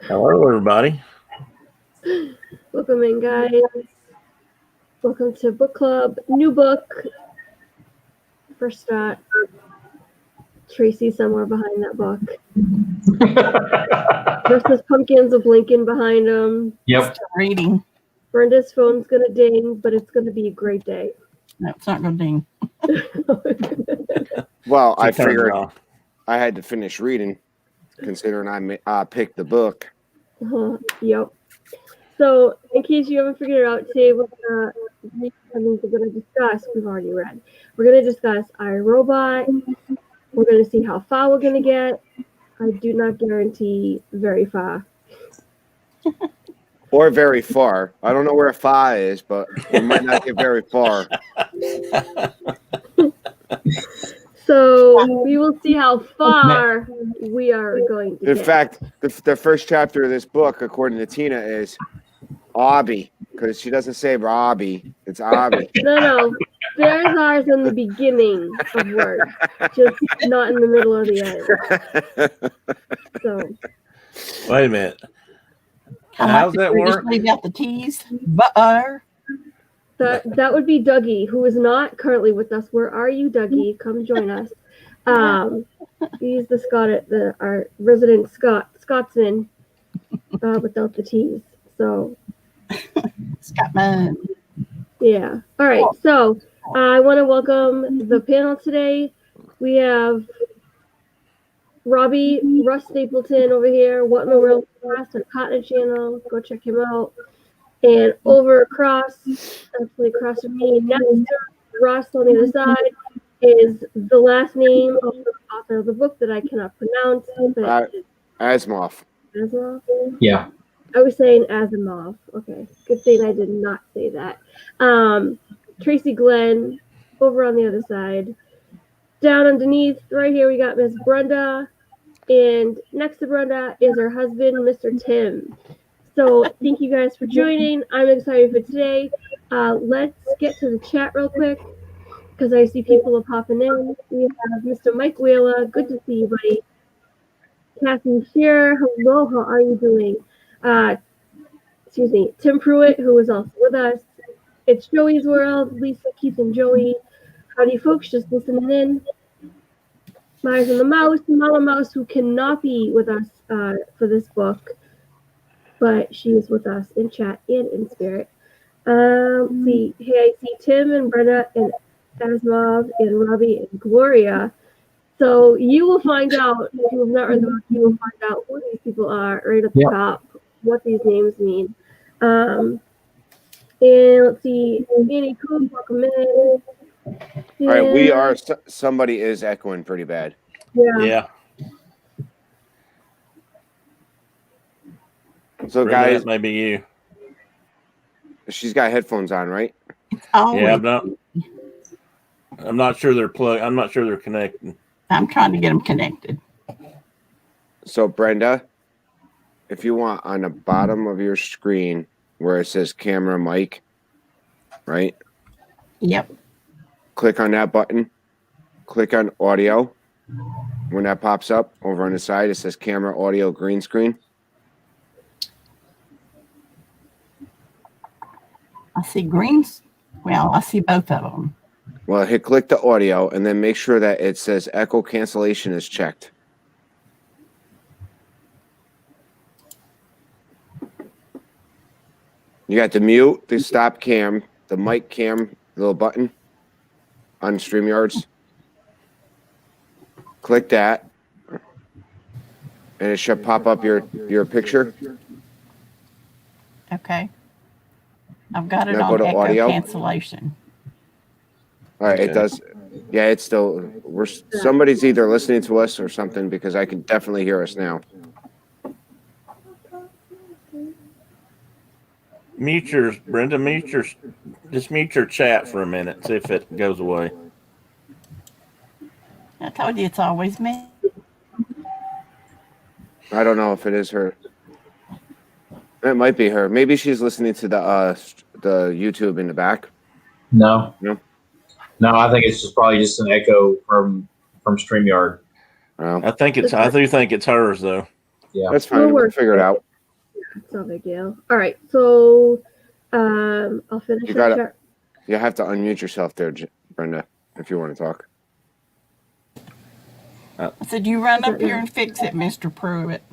Hello, everybody. Welcome in, guys. Welcome to book club. New book. First start. Tracy somewhere behind that book. Versus Pumpkins of Lincoln behind him. Yep. Reading. Brenda's phone's gonna ding, but it's gonna be a great day. No, it's not going to ding. Well, I She turned it figured off. I had to finish reading, considering I picked the book. Yep. So, in case you haven't figured it out, today we're gonna discuss. We've already read. We're gonna discuss iRobot. We're gonna see how far we're gonna get. I do not guarantee very far. Or very far. I don't know where far is, but we might not get very far. So we will see how far we are going to In get. fact, the first chapter of this book, according to Tina, is Obby, because she doesn't say Robbie. It's Obby. No. There's ours in the beginning of words, just not in the middle or the end. So Wait a minute. I How's like that to just work? leave out the T's. Butter. that would be Dougie, who is not currently with us. Where are you, Dougie? Come join us. He's our resident Scotsman, without the T's. So Scotman. yeah. All right. So I want to welcome the panel today. We have Russ Stapleton over here. What in the world? On Cotton Channel. Go check him out. And actually across from me, next to Russ on the other side, is the last name of the author of the book that I cannot pronounce. But Asimov. Asimov? Yeah. I was saying Asimov. Okay. Good thing I did not say that. Tracy Glenn over on the other side. Down underneath, right here, we got Miss Brenda. And next to Brenda is her husband, Mr. Tim. So thank you guys for joining. I'm excited for today. Let's get to the chat real quick because I see people are popping in. We have Mr. Mike Wheeler. Good to see you, buddy. Kathy Shearer. Hello, how are you doing? Excuse me. Tim Pruitt, who is also with us. It's Joey's World. Lisa, Keith, and Joey. Howdy, folks. Just listening in. Myers and the Mouse, Mama Mouse, who cannot be with us for this book, but she is with us in chat and in spirit. Let's see. Hey, I see Tim and Brenda and Asimov and Robbie and Gloria. So you will find out, if you have not read the book, you will find out who these people are right at the top, what these names mean. And let's see. Annie Coon, welcome in. All right, somebody is echoing pretty bad. Yeah. So, Brenda, guys, that may be you. she's got headphones on, right? Oh, Yeah, I'm not sure they're plugged. I'm not sure they're connected. I'm trying to get them connected. So, Brenda, if you want, on the bottom of your screen where it says camera mic, right? Yep. Click on that button. Click on audio. When that pops up over on the side, it says camera, audio, green screen. I see greens. Well, I see both of them. Well, click the audio and then make sure that it says echo cancellation is checked. You got the mute, the stop cam, the mic cam little button on StreamYards. Click that, and it should pop up your picture. Okay. I've got it Now on go to echo audio. cancellation. All right, it does. Yeah, it's still. Somebody's either listening to us or something because I can definitely hear us now. Brenda, just mute your chat for a minute. See if it goes away. I told you it's always me. I don't know if it is her. It might be her. Maybe she's listening to the YouTube in the back. No. No. No, I think it's just probably just an echo from StreamYard. Well, I do think it's hers though. Yeah. that's fine. We'll figure it out. It's no big deal. All right, so I'll finish You that gotta- chart. You have to unmute yourself there, Brenda, if you want to talk. I said, you run up here and fix it, Mr. Pruitt.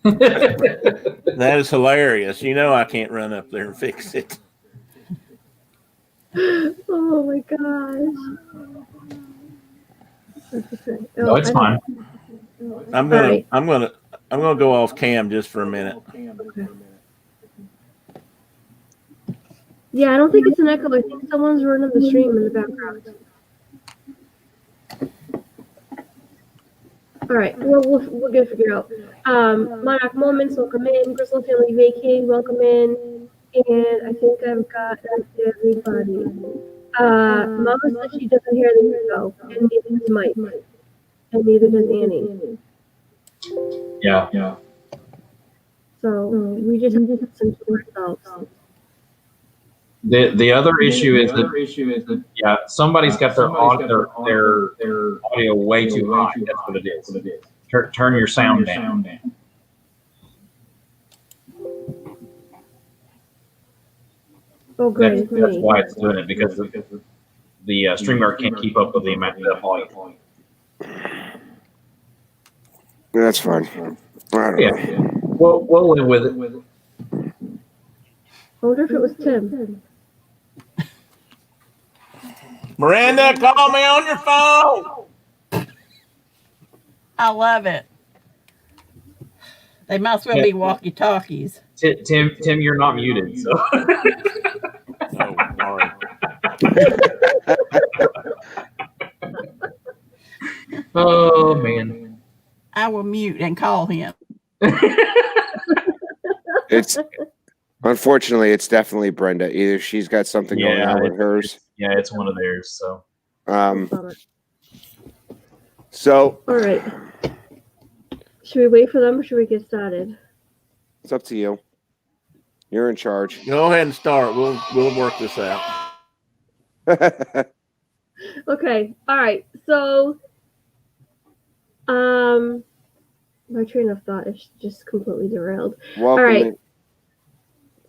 That is hilarious. You know I can't run up there and fix it. Oh my gosh. That's okay. No, it's I fine. don't- I'm gonna Alright. I'm gonna I'm gonna go off cam just for a minute. Yeah, I don't think it's an echo. I think someone's running the stream in the background. All right, we'll get it figured out. Monarch Moments, welcome in. Crystal Family Vacay, welcome in. And I think I've got everybody. Mama said she doesn't hear the echo, and neither does Mike, and neither does Annie. Yeah. So we just have to listen to ourselves. The other issue is that yeah, somebody's got their audio way too high. That's what it is. Turn your sound down. Oh, great. That's why it's doing it, because the StreamYard can't keep up with the amount of volume. That's fine. I don't know. Yeah, we'll live with it. I wonder if it was Tim. Miranda, call me on your phone. I love it. They must well be walkie-talkies. Tim, you're not muted. So. Oh, sorry. Oh man. I will mute and call him. It's unfortunately, it's definitely Brenda. Either she's got something going Yeah, on with hers. Yeah, it's one of theirs. So. So All right. Should we wait for them or should we get started? it's up to you. You're in charge. Go ahead and start. We'll work this out. Okay. All right. So, my train of thought is just completely derailed. Welcome. right. in.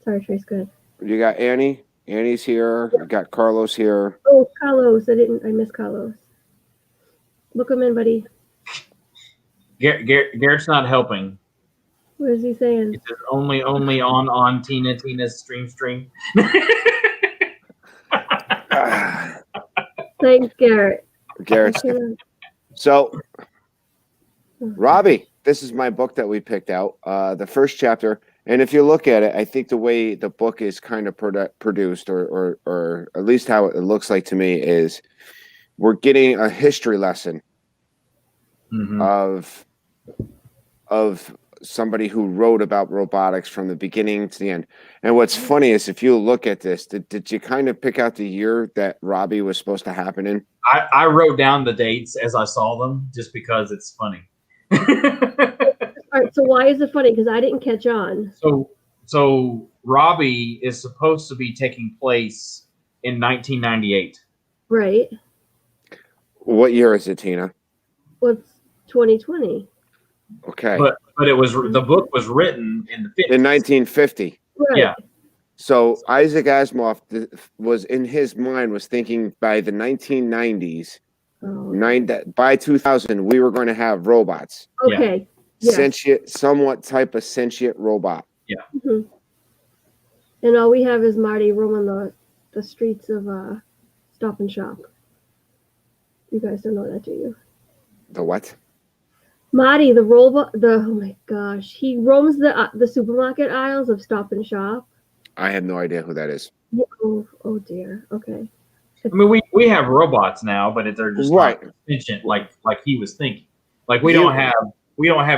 Sorry, Trace. Go ahead. You got Annie. Annie's here. You got Carlos here. Oh, Carlos. I missed Carlos. Look him in, buddy. Garrett's not helping. What is he saying? It says only on Tina's stream. Thanks, Garrett. Garrett's. I cannot- So, Robbie, this is my book that we picked out. The first chapter. And if you look at it, I think the way the book is kind of produced, or at least how it looks like to me, is we're getting a history lesson Mm-hmm. of somebody who wrote about robotics from the beginning to the end. And what's funny is if you look at this, did you kind of pick out the year that Robbie was supposed to happen in? I wrote down the dates as I saw them, just because it's funny. All right. So why is it funny? Because I didn't catch on. So Robbie is supposed to be taking place in 1998. Right. What year is it, Tina? What's 2020? Okay. But it was, the book was written in the 50s. In 1950. Right. Yeah. So Isaac Asimov was in his mind was thinking by the 1990s, Oh, by 2000 we were going to have robots, okay. Yeah. sentient, somewhat type of sentient robot. Mhm. And all we have is Marty roaming the streets of Stop and Shop. You guys don't know that, do you? The what? Marty, the robot. Oh my gosh, he roams the supermarket aisles of Stop and Shop. I have no idea who that is. Oh dear. Okay. I mean, we have robots now, but they're just Right. not sentient like he was thinking. Like we don't have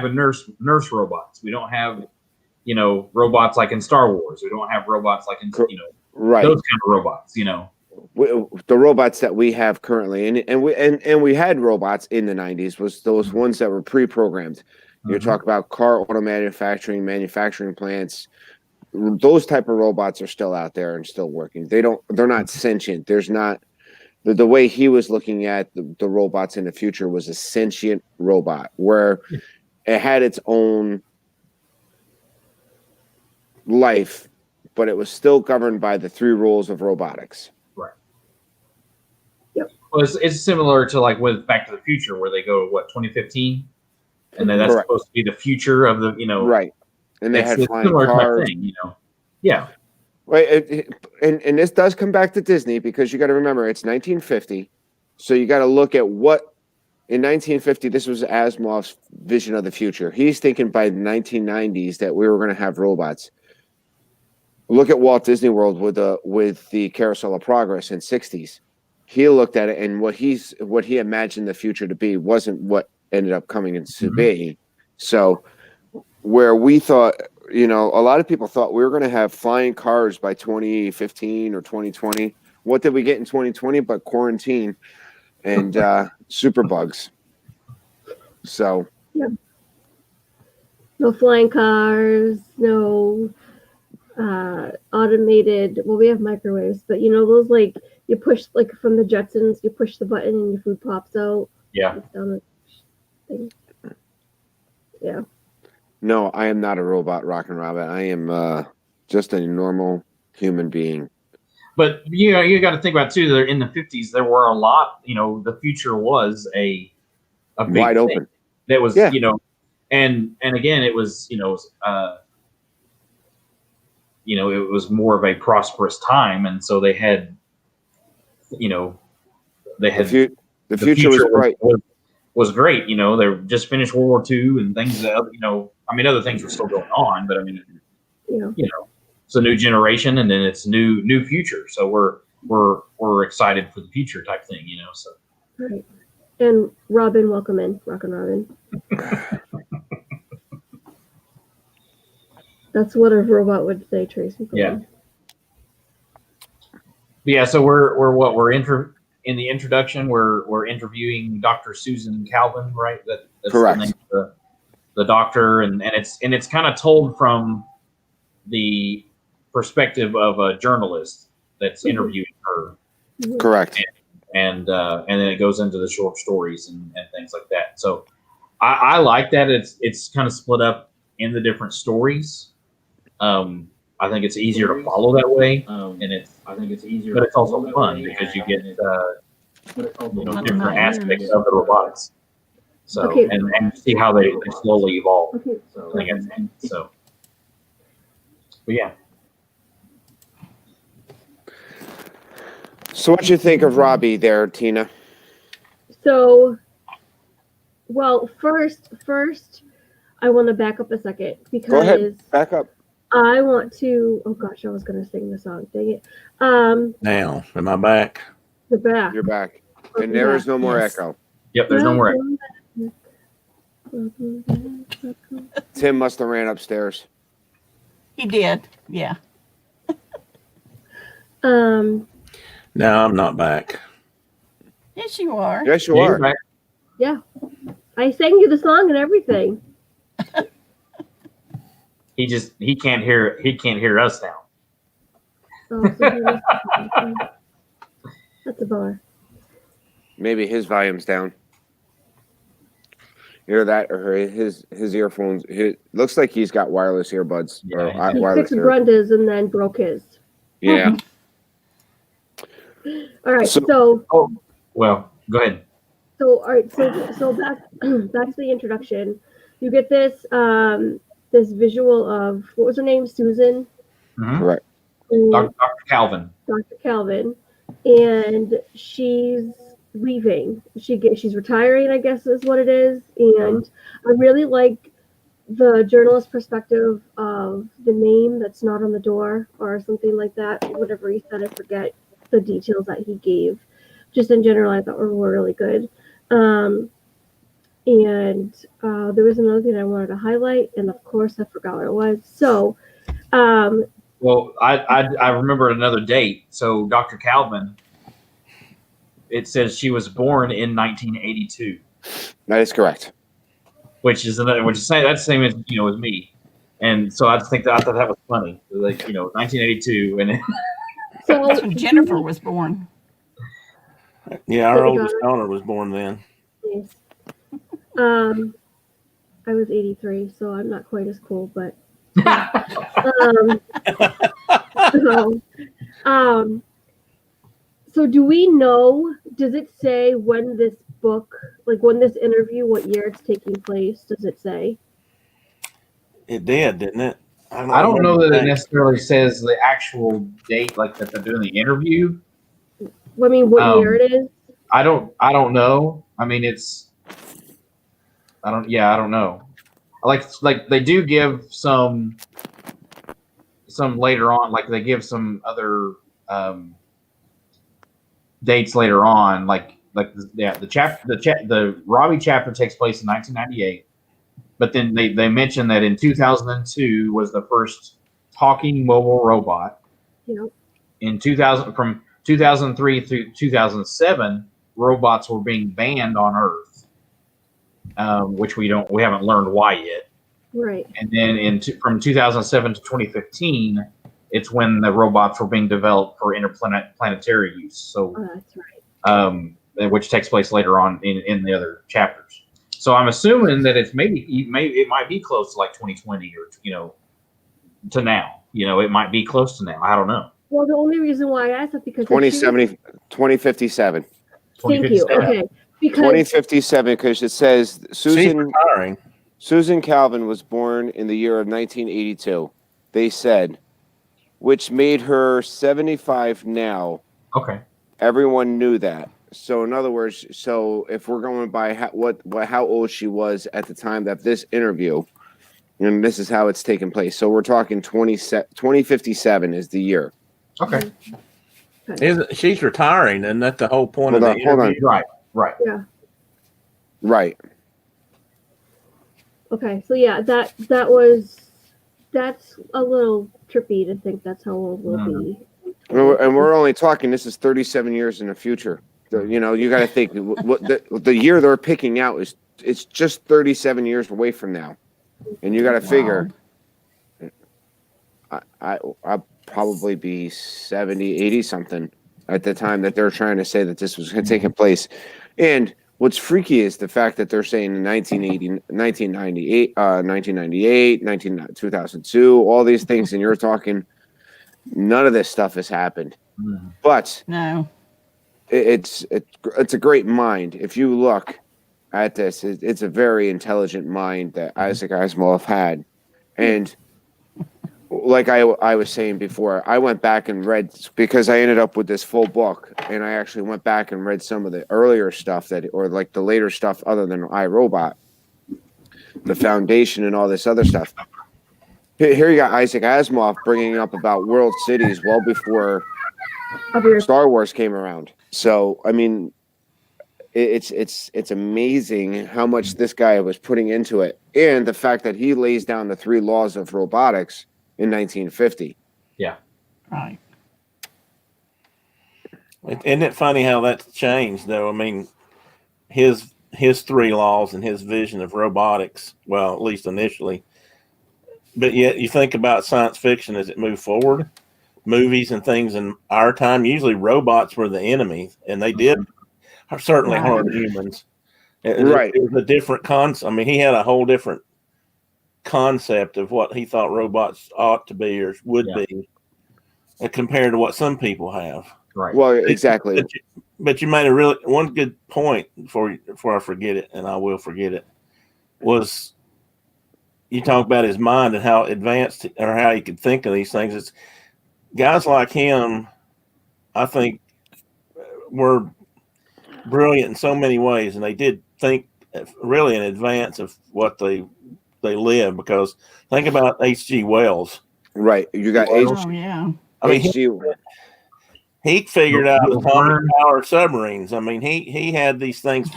a nurse robots. We don't have, robots like in Star Wars. We don't have robots like in Right. those kind of robots. The robots that we have currently, and we had robots in the 90s, was those ones that were pre-programmed. You Mhm. talk about car auto manufacturing plants. Those type of robots are still out there and still working. They're not sentient. There's not the way he was looking at the robots in the future was a sentient robot where it had its own life, but it was still governed by the 3 rules of robotics. Well, it's similar to like with Back to the Future, where they go 2015, and then that's Correct. supposed to be the future of the Right. And they it's had a flying similar type cars. thing, Yeah, Right. And this does come back to Disney, because you got to remember it's 1950. So you got to look at what in 1950, this was Asimov's vision of the future. He's thinking by the 1990s that we were going to have robots. Look at Walt Disney World with the Carousel of Progress in 60s. He looked at it, and what he imagined the future to be wasn't what ended up coming into be. So where we thought, a lot of people thought we were going to have flying cars by 2015 or 2020. What did we get in 2020 but quarantine and super bugs? So No flying cars, no automated. Well, we have microwaves, but those like you push like from the Jetsons, you push the button and your food pops out. yeah. It's down the thing. Yeah. no, I am not a robot, Rockin' Robin. I am just a normal human being. But you got to think about too. That in the 50s, there were a lot. The future was a big Wide thing. open. That was Yeah. and again, it was it was more of a prosperous time, and so they had they had The future was bright. was great. They just finished World War II and things that other things were still going on, but it's a new generation, and then it's new future. So we're excited for the future type thing, So Right. And Robin, welcome in, Rockin' Robin. That's what a robot would say, Tracy. Yeah. Yeah, so we're in the introduction. We're interviewing Dr. Susan Calvin, right? That's Correct. The name of the doctor, and it's kind of told from the perspective of a journalist that's interviewing her, Correct. and then it goes into the short stories and things like that. So I like that it's kind of split up in the different stories. I think it's easier to follow that way, and but it's also fun because you get different aspects of the robotics. So Okay. and see how they slowly evolve. Okay. So, but yeah. So what you think of Robbie there, Tina? So, well, first, I want to back up a second because Go ahead. Back up. I want to. Oh gosh, I was going to sing the song. Dang it. Now, am I back? The back. You're back. Welcome And there is back. no more Yes. echo. Yep, there's no more. Welcome back. Tim must have ran upstairs. He did. Yeah. Um. No, I'm not back. Yes, you are. Yes, you Yeah, are. you're right. Yeah, I sang you the song and everything. He can't hear us now. Oh, so that's a bar. Maybe his volume's down. Either that or his earphones. It looks like he's got wireless earbuds. Yeah. Or He wireless fixed ear. Brenda's and then broke his. Yeah. All right, So- so Oh, well, go ahead. all right, so back to the introduction. You get this this visual of what was her name, Susan, Mhm. Correct. who- Dr. Calvin. Dr. Calvin, and she's leaving. She's retiring, I guess is what it is. And I really like the journalist perspective of the name that's not on the door or something like that. Whatever he said, I forget the details that he gave. Just in general, I thought were really good. And there was another thing I wanted to highlight, and of course, I forgot what it was. So, Well, I remember another date. So Dr. Calvin, it says she was born in 1982, That is correct. which is that's the same as as me. And so I thought that was funny. Like 1982, and so That's when Jennifer was born. Yeah, our There we oldest go. daughter was born then. Yes. I was 83, so I'm not quite as cool, but So, so do we know, does it say when this book, like when this interview, what year it's taking place? Does it say? It did, didn't it? I don't know remember that it that. necessarily says the actual date, like that they're doing the interview. I mean, what year it is? I don't know. I mean, I don't know. Like they do give some later on, like they give some other dates later on, the Robbie chapter takes place in 1998, but then they mention that in 2002 was the first talking mobile robot. You know, In 2000, from 2003 through 2007, robots were being banned on Earth, which we haven't learned why yet. right. And then from 2007 to 2015, it's when the robots were being developed for interplanetary use. So, Oh, that's right. which takes place later on in the other chapters. So I'm assuming that it might be close to like 2020 or to now. It might be close to now. I don't know. Well, the only reason why I asked that because if she was- 2057. Thank you. 2057. Okay, because 2057, because it says She's Susan retiring. Susan Calvin was born in the year of 1982. They said, which made her 75 now. Okay. Everyone knew that. So in other words, so if we're going by how old she was at the time that this interview, and this is how it's taking place. So we're talking 2057 is the year. Okay. She's retiring, and that's the whole point Hold of on, the hold on. interview. Right. Right. okay, so yeah, that's a little trippy to think that's how old we'll be. And we're only talking, this is 37 years in the future. You got to think what the year they're picking out it's just 37 years away from now. And you got to figure I'll probably be 70, 80 something at the time that they're trying to say that this was taking place. And what's freaky is the fact that they're saying 1998, 2002, all these things, and you're talking, none of this stuff has happened. Mm-hmm. But No. it's a great mind. If you look at this, it's a very intelligent mind that Isaac Asimov had. And like I was saying before, I went back and read, because I ended up with this full book, and I actually went back and read some of the earlier stuff or like the later stuff other than iRobot, the Foundation and all this other stuff. Here you got Isaac Asimov bringing up about world cities well before Star Wars came around. So, I mean, it's amazing how much this guy was putting into it, and the fact that he lays down the 3 laws of robotics in 1950. Yeah. Right. Isn't it funny how that's changed, though? I mean, his 3 laws and his vision of robotics, well, at least initially. But yet you think about science fiction as it moved forward, movies and things in our time, usually robots were the enemy, and they did certainly harm humans. Right. It was a different concept. I mean, he had a whole different concept of what he thought robots ought to be or would be compared to what some people have. Right. Well, exactly. But you made one good point before I forget it, and I will forget it, was you talk about his mind and how advanced or how he could think of these things. It's guys like him, I think, were brilliant in so many ways, and they did think really in advance of what they live. Because think about H.G. Wells. Right. You got Oh, yeah. I mean, he figured out atomic power submarines. I mean, he had these things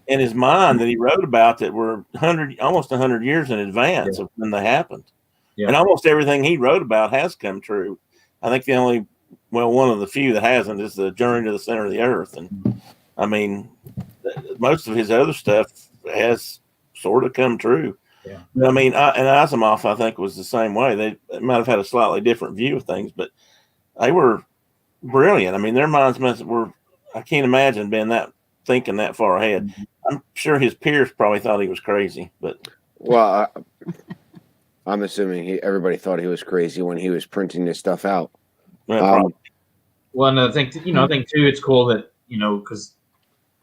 in his mind that he wrote about that were almost 100 years in advance of when they happened. Yeah. And almost everything he wrote about has come true. I think one of the few that hasn't is the Journey to the Center of the Earth. And I mean, most of his other stuff has sort of come true. Yeah. I mean, and Asimov, I think, was the same way. They might have had a slightly different view of things, but they were brilliant. I mean, their minds I can't imagine thinking that far ahead. I'm sure his peers probably thought he was crazy, but I'm assuming everybody thought he was crazy when he was printing this stuff out. Yeah, probably. Well, and I think I think too, it's cool that because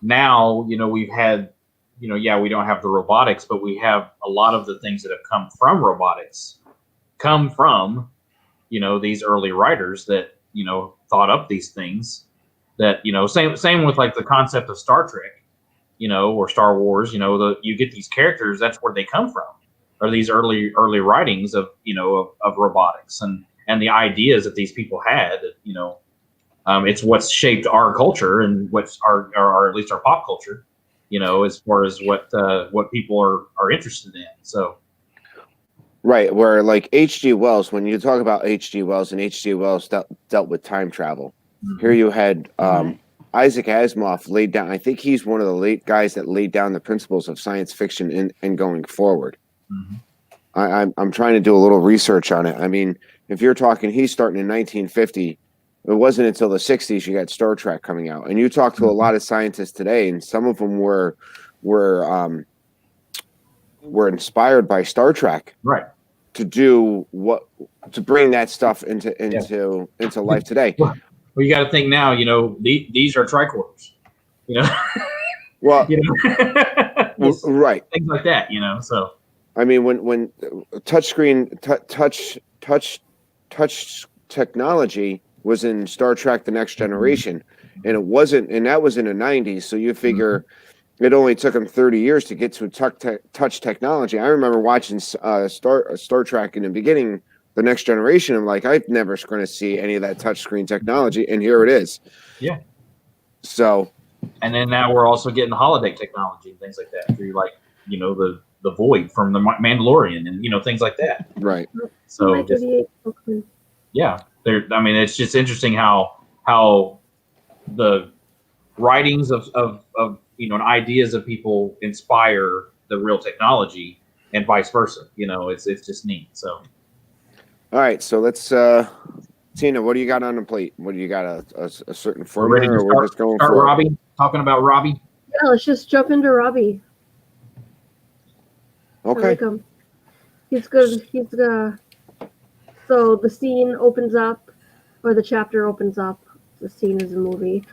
now we've had yeah, we don't have the robotics, but we have a lot of the things that have come from robotics come from these early writers that thought up these things that same with like the concept of Star Trek or Star Wars. You get these characters, that's where they come from, or these early writings of of robotics and the ideas that these people had. It's what's shaped our culture and what's our at least our pop culture, as far as what people are interested in. So Right, where like H.G. Wells, when you talk about H.G. Wells, and H.G. Wells dealt with time travel. Here you had Isaac Asimov laid down. I think he's one of the late guys that laid down the principles of science fiction and going forward. I'm trying to do a little research on it. I mean, if you're talking, he's starting in 1950. It wasn't until the 60s you got Star Trek coming out, and you talk to a lot of scientists today, and some of them were inspired by Star Trek, right, to bring that stuff into life today. Well, you got to think now. These are tricorders. Well, right, things like that. So I mean, when touchscreen touch technology was in Star Trek: The Next Generation, and that was in the 90s. So you figure. It only took them 30 years to get to touch technology. I remember watching Star Trek in the beginning, The Next Generation. I'm like, I'm never going to see any of that touchscreen technology, and here it is. Yeah. So. And then now we're also getting holodeck technology and things like that through the Void from the Mandalorian and things like that. Right. So yeah, I mean, it's just interesting how the writings of and ideas of people inspire the real technology and vice versa. It's just neat. So, all right. So let's, Tina, what do you got on the plate? What do you got? A certain formula, or we're just going for Robbie? Talking about Robbie. Yeah, let's just jump into Robbie. Okay. I like him. He's good. So the scene opens up, or the chapter opens up. The scene is a movie.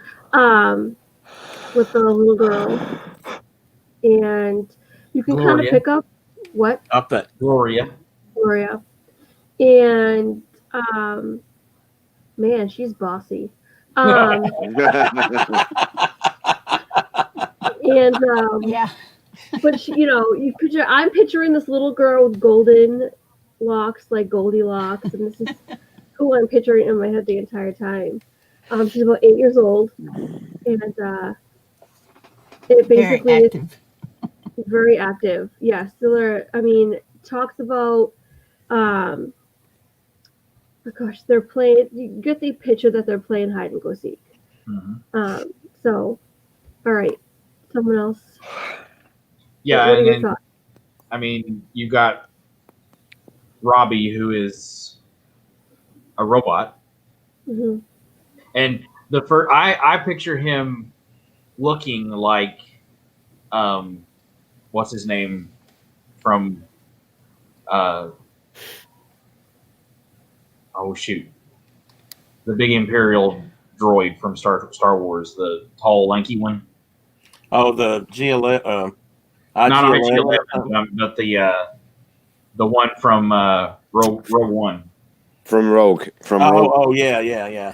With the little girl, and you can kind of pick up Up that Gloria, and man, she's bossy. And Yeah. but she, I'm picturing this little girl with golden locks, like Goldilocks, and this is who I'm picturing in my head the entire time. She's about 8 years old, and it basically is very active. Yeah, talks about oh gosh, they're playing. You get the picture that they're playing hide and go seek. So, all right, someone else. Yeah, what are your and thoughts? I mean, you got Robbie, who is a robot, and the first I picture him looking like what's his name from oh shoot, the big Imperial droid from Star Wars, the tall lanky one. Oh, the GLA. Not IG-11, but the one from Rogue One. From Rogue. Oh, yeah.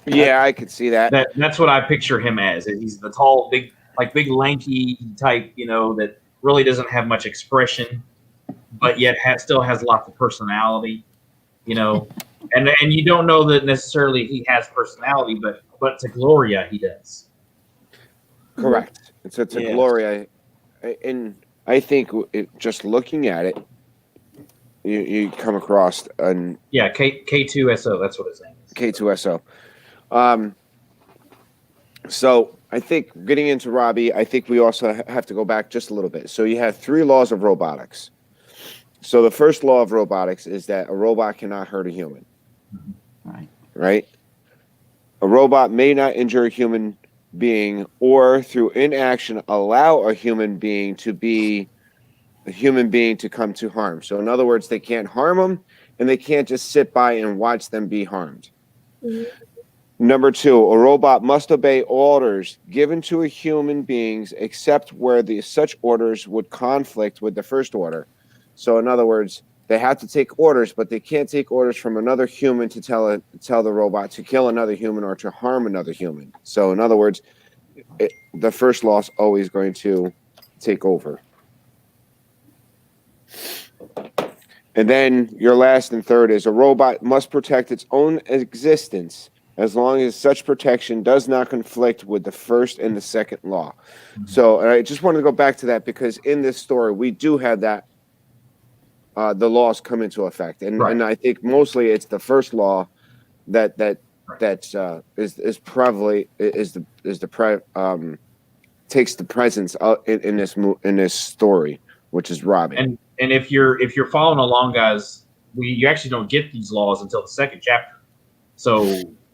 Yeah, I could see that. That's what I picture him as. He's the tall, big lanky type, that really doesn't have much expression, but yet still has lots of personality, and you don't know that necessarily he has personality, but to Gloria he does. Correct. To Gloria, and I think just looking at it, you come across an K2SO. That's what his name is. K2SO. So I think getting into Robbie, I think we also have to go back just a little bit. So you have 3 laws of robotics. So the first law of robotics is that a robot cannot hurt a human. Right? A robot may not injure a human being or through inaction allow a human being to be a human being to come to harm. So in other words, they can't harm them, and they can't just sit by and watch them be harmed. Mhm. Number 2, a robot must obey orders given to a human beings except where such orders would conflict with the first order. So in other words, they have to take orders, but they can't take orders from another human to tell the robot to kill another human or to harm another human. So in other words, the first law is always going to take over. And then your last and third is a robot must protect its own existence as long as such protection does not conflict with the first and the second law. So I just wanted to go back to that because in this story, we do have that the laws come into effect. And, Right. and I think mostly it's the first law that is probably takes the presence in this story, which is Robbie. And if you're following along, guys, you actually don't get these laws until the second chapter. So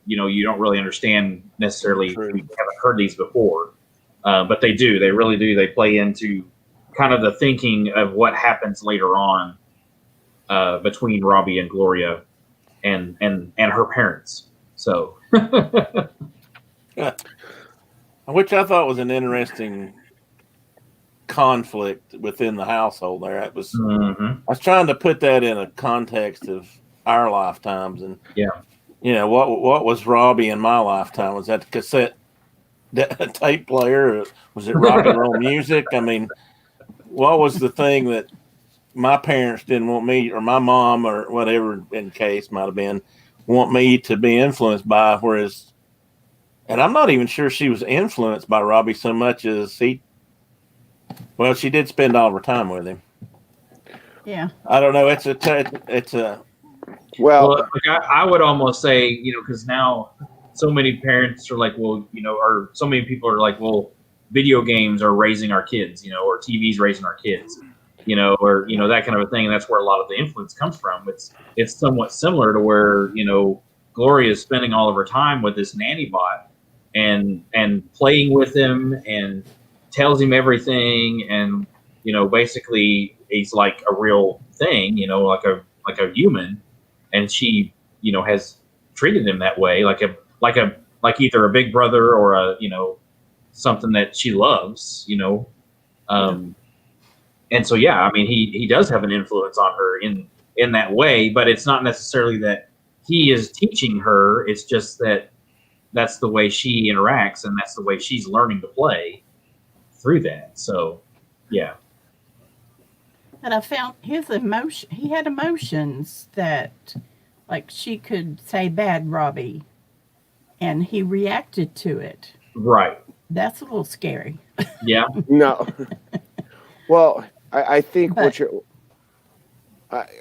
you don't really understand necessarily. True. You haven't heard these before, but they do. They really do. They play into kind of the thinking of what happens later on between Robbie and Gloria and her parents. So, which I thought was an interesting conflict within the household. There, it was. Mhm. I was trying to put that in a context of our lifetimes, and what was Robbie in my lifetime? Was that the cassette tape player? Was it rock and roll music? I mean, what was the thing that my parents didn't want me, or my mom, or whatever in case might have been, want me to be influenced by? Whereas, and I'm not even sure she was influenced by Robbie so much as she did spend all her time with him. Yeah. I don't know. It's a Well, like I would almost say, because now so many parents are like, well, or so many people are like, well, video games are raising our kids, or TV's raising our kids, or that kind of a thing. And that's where a lot of the influence comes from. It's somewhat similar to where Gloria is spending all of her time with this nanny bot and playing with him and tells him everything, and basically he's like a real thing, like a human. And she, has treated him that way, like either a big brother or a, something that she loves, and so I mean, he does have an influence on her in that way, but it's not necessarily that he is teaching her. It's just that that's the way she interacts, and that's the way she's learning to play through that. So, yeah. And I found his emotion. He had emotions that, like, she could say "bad Robbie," and he reacted to it. Right. That's a little scary. Yeah. no. Well, I think what you're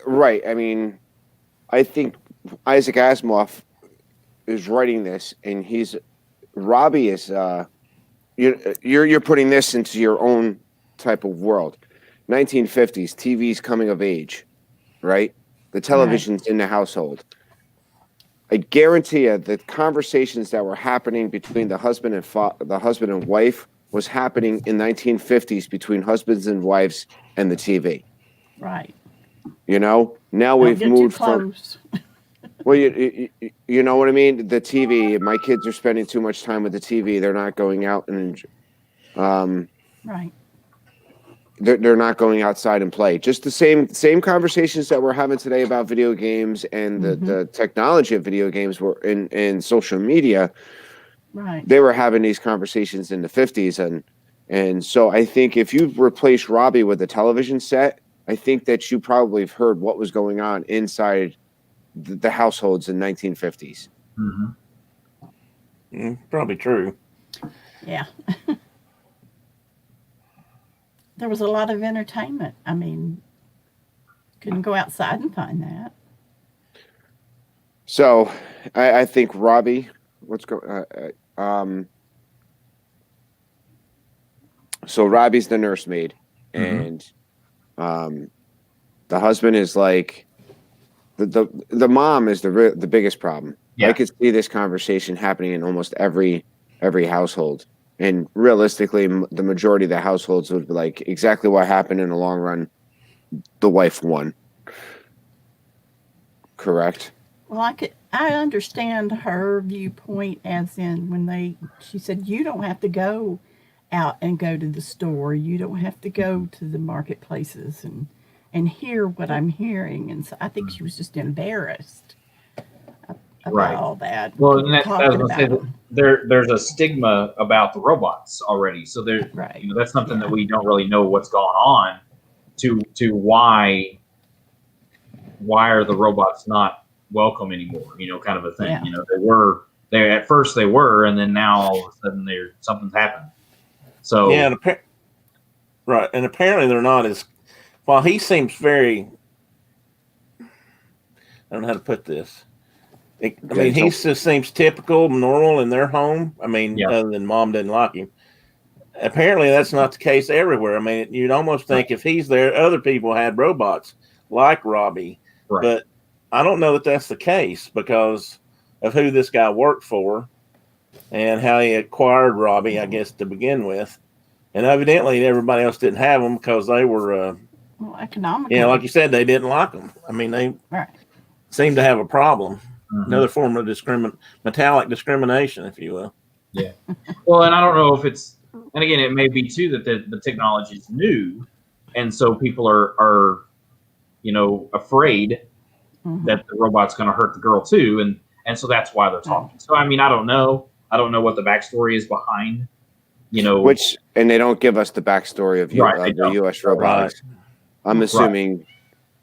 right. I mean, I think Isaac Asimov is writing this, and Robbie is you're putting this into your own type of world. 1950s, TV's coming of age, right? The television's in the household. I guarantee you the conversations that were happening between the husband and wife was happening in 1950s between husbands and wives and the TV. Right. Now Don't we've get moved too close. well, you know what I mean? The TV, my kids are spending too much time with the TV. They're not going out and Right. they're not going outside and play. Just the same conversations that we're having today about video games and the technology of video games were in social media. Right. They were having these conversations in the 50s, and so I think if you replace Robbie with a television set, I think that you probably have heard what was going on inside the households in 1950s. Mm-hmm. Probably true. Yeah. There was a lot of entertainment. I mean, couldn't go outside and find that. So I think Robbie, so Robbie's the nursemaid, and the husband is like the mom is the biggest problem. Yeah. I could see this conversation happening in almost every household, and realistically, the majority of the households would be like exactly what happened in the long run the wife won. Correct. Well, I understand her viewpoint, as in when she said, you don't have to go out and go to the store. You don't have to go to the marketplaces and hear what I'm hearing. And so I think she was just embarrassed about Right. all that. Well, and that's, I was talking gonna say about that there's a stigma about the robots already. So there, Right. you know, that's something that we don't really know what's going on to why are the robots not welcome anymore? You know, kind of a thing. Yeah. You know, they at first they were, and then now all of a sudden something's happened. So Yeah, right, and apparently they're not as. While he seems very, I don't know how to put this. I mean, he just seems typical, normal in their home. I mean, Yeah. other than mom didn't like him. Apparently, that's not the case everywhere. I mean, you'd almost think if he's there, other people had robots like Robbie. Right. But I don't know that that's the case because of who this guy worked for and how he acquired Robbie, I guess, to begin with. And evidently, everybody else didn't have them because they were, well, economical. you know, like you said, they didn't like them. I mean, they Right. seemed to have a problem. Mhm. Another form of metallic discrimination, if you will. Well, and I don't know if it's, and again, it may be too that the technology is new, and so people are you know, afraid Mhm. that the robot's going to hurt the girl too, and so that's why they're talking. So I mean, I don't know what the backstory is behind, you know, And they don't give us the backstory of Right, they the don't. U.S. robotics. I'm assuming.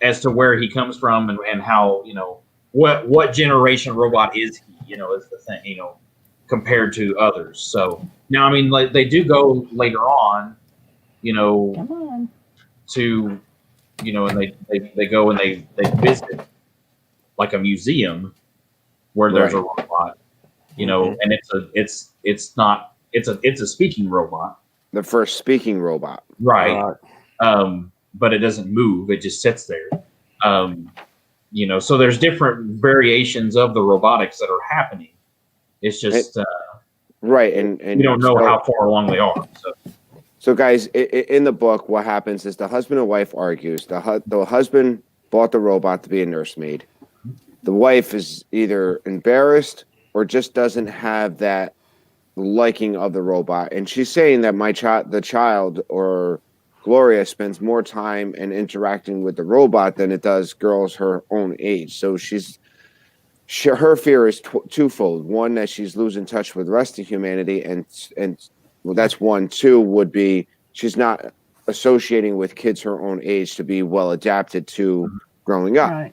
as to where he comes from and how, you know, what generation robot is he, you know, is the thing, you know, compared to others. So now, I mean, like they do go later on, you know, Come on. to, you know, and they go and they visit like a museum where there's a robot, you know, and it's a speaking robot, The first speaking robot. right? But it doesn't move; it just sits there. You know, so there's different variations of the robotics that are happening. It's just Right, and we don't know how far along they are. So, guys, in the book, what happens is the husband and wife argues. The husband bought the robot to be a nursemaid. The wife is either embarrassed or just doesn't have that liking of the robot, and she's saying that the child or Gloria spends more time in interacting with the robot than it does girls her own age. So her fear is twofold. One, that she's losing touch with the rest of humanity, and well, that's one. Two would be she's not associating with kids her own age to be well adapted to growing up. Right.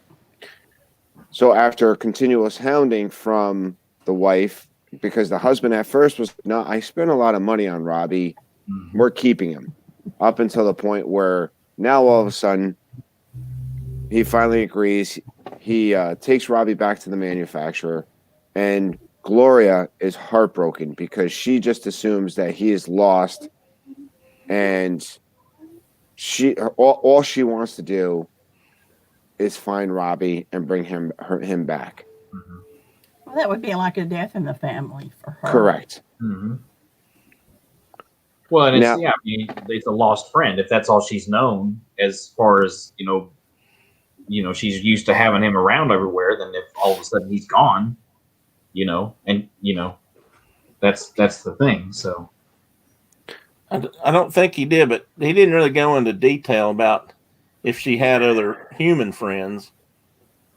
So after continuous hounding from the wife, because the husband at first was, no, I spent a lot of money on Robbie. We're keeping him. Up until the point where now all of a sudden he finally agrees. He takes Robbie back to the manufacturer, and Gloria is heartbroken because she just assumes that he is lost, and all she wants to do is find Robbie and bring him back. Well, that would be like a death in the family for her. Correct. Mm-hmm. Well, and it's, Now- I mean, it's a lost friend if that's all she's known as far as, you know, she's used to having him around everywhere. Then if all of a sudden he's gone, you know, and you know, that's the thing. So I don't think he did, but he didn't really go into detail about if she had other human friends.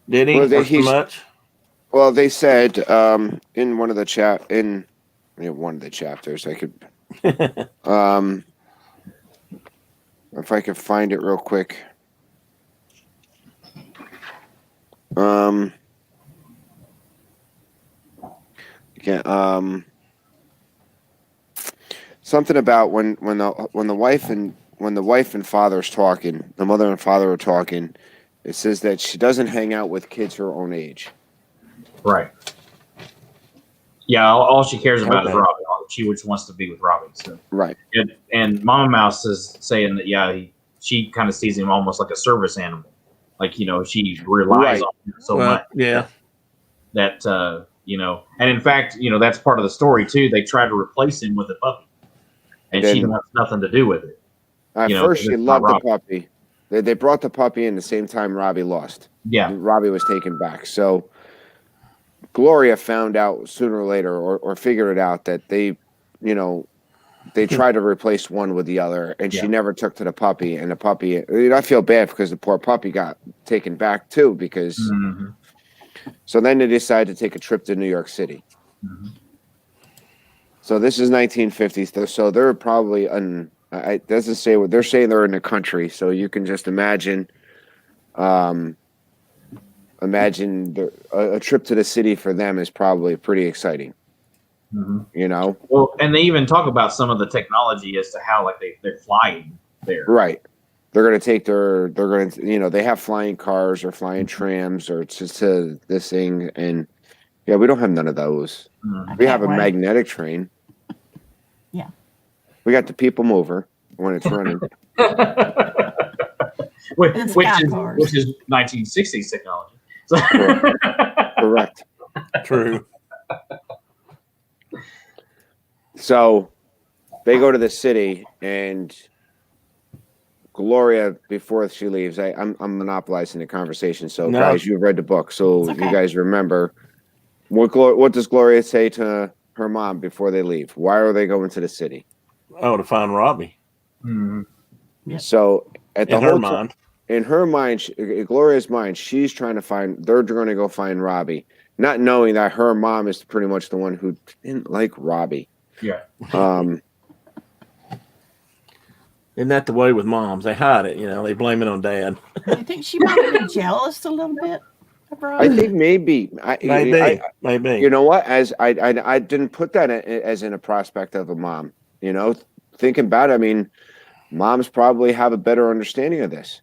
Did he? Well, Or so much? Well, they said in one of the one of the chapters, I could if I could find it real quick. Something about when the wife and father's talking, the mother and father are talking. It says that she doesn't hang out with kids her own age. right, yeah, all she cares about is Okay. Robbie. She just wants to be with Robbie. So Right. and Mama Mouse is saying that she kind of sees him almost like a service animal, like, you know, she relies Right. on him so Well, much. yeah. That you know, and in fact, you know, that's part of the story too. They try to replace him with a puppy, and she Then- wants nothing to do with it. At You know, first, she it's not loved the Robbie. puppy, They brought the puppy in the same time Robbie lost. Yeah. Robbie was taken back. So Gloria found out sooner or later, or figured it out, that they, you know, they tried to replace one with the other, and she Yeah. never took to the puppy. And the puppy, you know, I feel bad because the poor puppy got taken back too. Because Mhm. so then they decided to take a trip to New York City. Mhm. So this is 1950s. So they're probably it doesn't say what they're saying. They're in the country, so you can just imagine. Imagine a trip to the city for them is probably pretty exciting. Mhm. You know, Well, and they even talk about some of the technology as to how like they're flying there. right? They're gonna take they're gonna, you know, they have flying cars or flying trams or to this thing, and yeah, we don't have none of those. Mhm. I We have can't a wait. magnetic train. Yeah. We got the people mover when it's running. which, And which sky is cars. which is 1960s technology. So Correct. True. So they go to the city, and Gloria, before she leaves, I'm monopolizing the conversation. So No. guys, you've read the book, so It's you okay. guys remember what does Gloria say to her mom before they leave? Why are they going to the city? Oh, to find Robbie Mhm. Yep. So at the in her whole mind. in her mind, Gloria's mind, she's trying to find. They're going to go find Robbie, not knowing that her mom is pretty much the one who didn't like Robbie. Yeah. Isn't that the way with moms? They hide it, you know. They blame it on dad. Do you think she might have been jealous a little bit of I Robbie? think maybe. Maybe. You know what? As I didn't put that as in a prospect of a mom. You know, thinking about it, I mean, moms probably have a better understanding of this.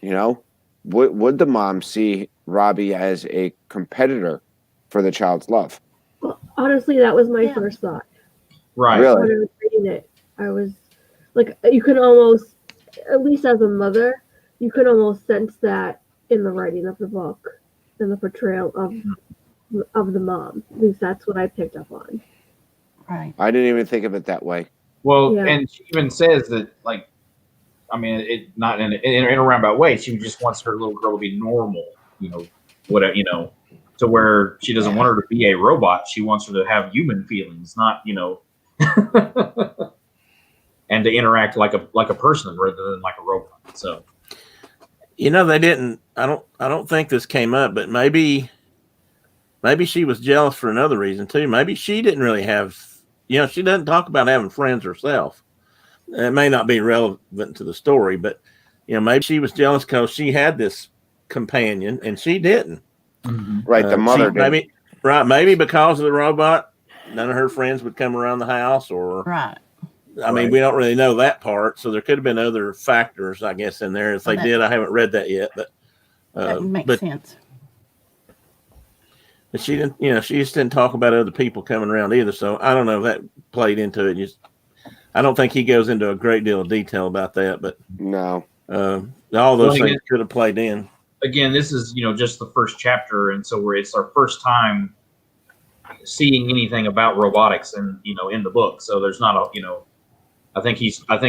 You know, would the mom see Robbie as a competitor for the child's love? Well, honestly, that was my Yeah. first thought. Right. Really? When I was reading it, I was like, you can almost, at least as a mother, you can almost sense that in the writing of the book and the portrayal of the mom. At least that's what I picked up on. Right. I didn't even think of it that way. Well, Yeah. and she even says that, like, I mean, it not in a roundabout way. She just wants her little girl to be normal, you know, whatever, you know, to where she doesn't want her to be a robot. She wants her to have human feelings, not, you know, and to interact like a person rather than like a robot. So, You know, they didn't. I don't think this came up, but maybe she was jealous for another reason too. Maybe she didn't really have. You know, she doesn't talk about having friends herself. It may not be relevant to the story, but you know, maybe she was jealous because she had this companion and she didn't. Right, the mother did. Maybe because of the robot, none of her friends would come around the house, or Right. I mean, Right. we don't really know that part, so there could have been other factors, I guess, in there. If they That- did, I haven't read that yet, but That would make but sense. she didn't. You know, she just didn't talk about other people coming around either. So I don't know if that played into it. I don't think he goes into a great deal of detail about that, but No. all those Well, things again- could have played in. again, this is, you know, just the first chapter, and so it's our first time seeing anything about robotics and, you know, in the book. So there's not a, you know, I think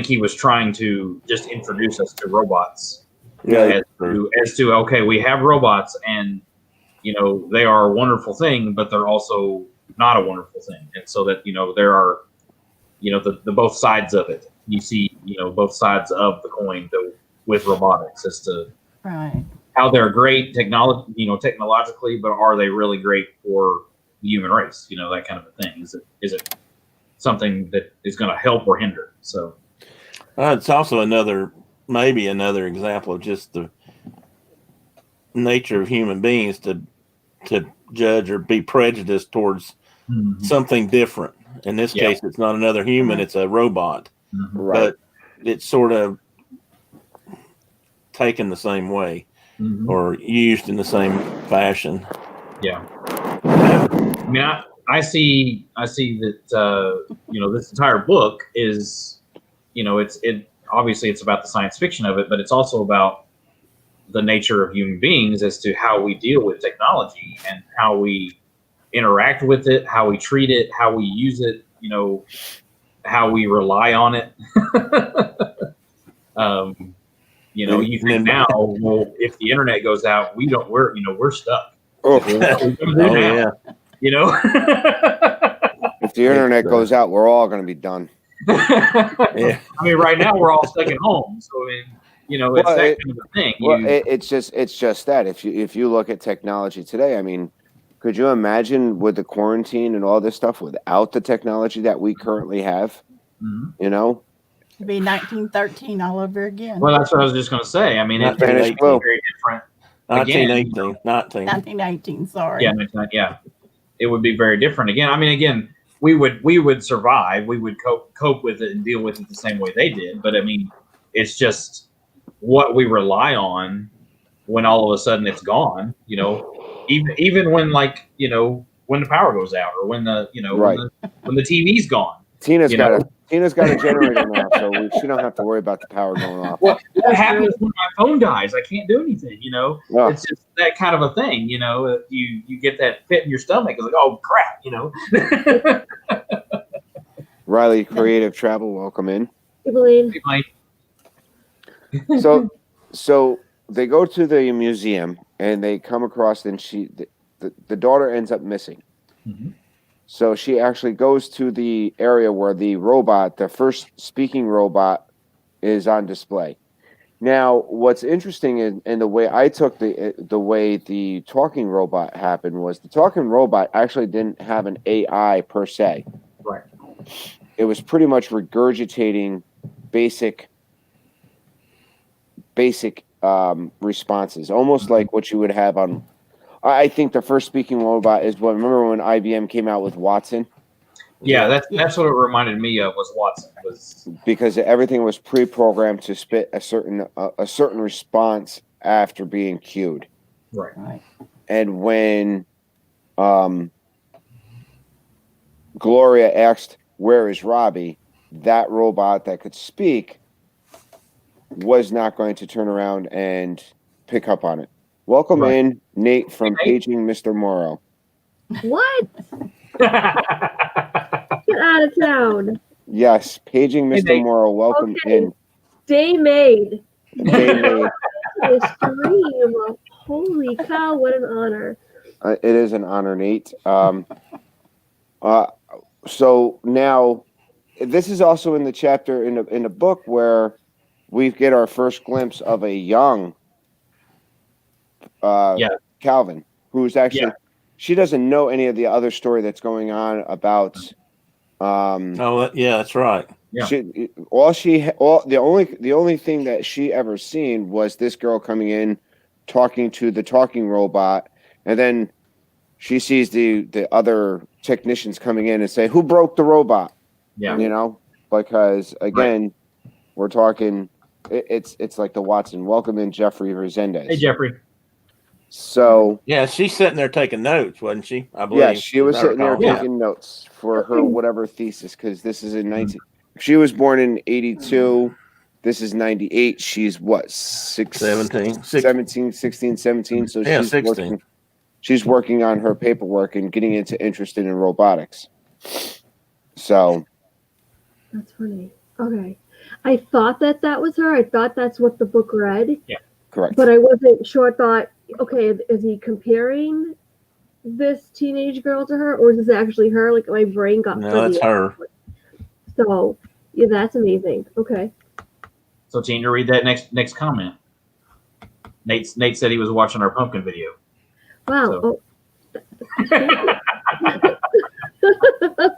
he was trying to just introduce us to robots. Yeah. As to okay, we have robots, and you know they are a wonderful thing, but they're also not a wonderful thing, and so that, you know, there are, you know, the both sides of it. You see, you know, both sides of the coin with robotics as to Right. how they're great technologically, but are they really great for the human race? You know, that kind of a thing. Is it something that is going to help or hinder? So It's also maybe another example of just the nature of human beings to judge or be prejudiced towards something different. In this Yeah. case, it's not another human; Mhm. it's a robot. Right. But it's sort of taken the same way or used in the same fashion. Yeah. I mean, I see that you know, this entire book is, you know, obviously it's about the science fiction of it, but it's also about the nature of human beings as to how we deal with technology and how we interact with it, how we treat it, how we use it, you know, how we rely on it. You know, And you think then- now, well, if the internet goes out, we're stuck. Oh, What are we gonna do Oh now? yeah. You know. if the internet goes out, we're all going to be done. Yeah. I mean, right now we're all stuck at home, so I mean, you know, it's Well, that it- kind of a thing. Well, You, it's just that if you look at technology today, I mean, could you imagine with the quarantine and all this stuff without the technology that we currently have? Mhm. You know, It'd be 1913 all over again. Well, that's what I was just going to say. I mean, it's Spanish very flu. different. 1918. 19. 1918, sorry. Yeah, yeah, it would be very different. Again, we would survive. We would cope with it and deal with it the same way they did. But I mean, it's just what we rely on when all of a sudden it's gone. You know, even when when the power goes out or when Right. when the TV's gone. Tina's You got know? Tina's got a generator now, so she don't have to worry about the power going off. What happens when my phone dies? I can't do anything. You know, Oh, it's just that kind of a thing. You know, you get that pit in your stomach. It's like, oh crap. You know. Riley, Creative Travel, welcome in. Elaine. Like, So they go to the museum and they come across, and the daughter ends up missing. Mhm. So she actually goes to the area where the first speaking robot, is on display. Now, what's interesting in the way I took the way the talking robot happened was the talking robot actually didn't have an AI per se. Right. It was pretty much regurgitating basic responses, almost like what you would have on. I think the first speaking robot is what. Remember when IBM came out with Watson? Yeah, that's what it reminded me of was Watson. Because everything was pre-programmed to spit a certain response after being cued. Right. Right. And when Gloria asked, "Where is Robbie?" that robot that could speak was not going to turn around and pick up on it. Welcome Right. in, Nate from Hey, Nate. Paging Mr. Morrow. What? Get out of town. Yes, Paging Hey, Mr. Nate. Morrow. Welcome Okay. in. Day made. They made- The stream. Holy cow, what an honor. it is an honor, Nate. So now, this is also in the chapter in the book where we get our first glimpse of a young Yeah. Calvin, who's actually Yeah. she doesn't know any of the other story that's going on about. Yeah, that's right. Yeah. The only thing that she ever seen was this girl coming in, talking to the talking robot, and then she sees the other technicians coming in and say, "Who broke the robot?" Yeah. You know, because again, we're talking. It's like the Watson. Welcome in, Jeffrey Resendez. Hey, Jeffrey. So Yeah, she's sitting there taking notes, wasn't she? I believe. yeah, she was as I sitting there recall. Yeah. taking notes for her whatever thesis, because this is in 19. She was born in 82. This is 98. She's what, 17, 17, 16, 17. So Yeah, she's 16. she's working on her paperwork and getting interested in robotics. So That's funny. Okay. I thought that was her. I thought that's what the book read, correct. but I wasn't sure. I thought, okay, is he comparing this teenage girl to her, or is this actually her? Like, my brain got No, fuzzy. that's her. So, yeah, that's amazing. Okay. So, Tina, read that next comment. Nate said he was watching our pumpkin video. Wow. So-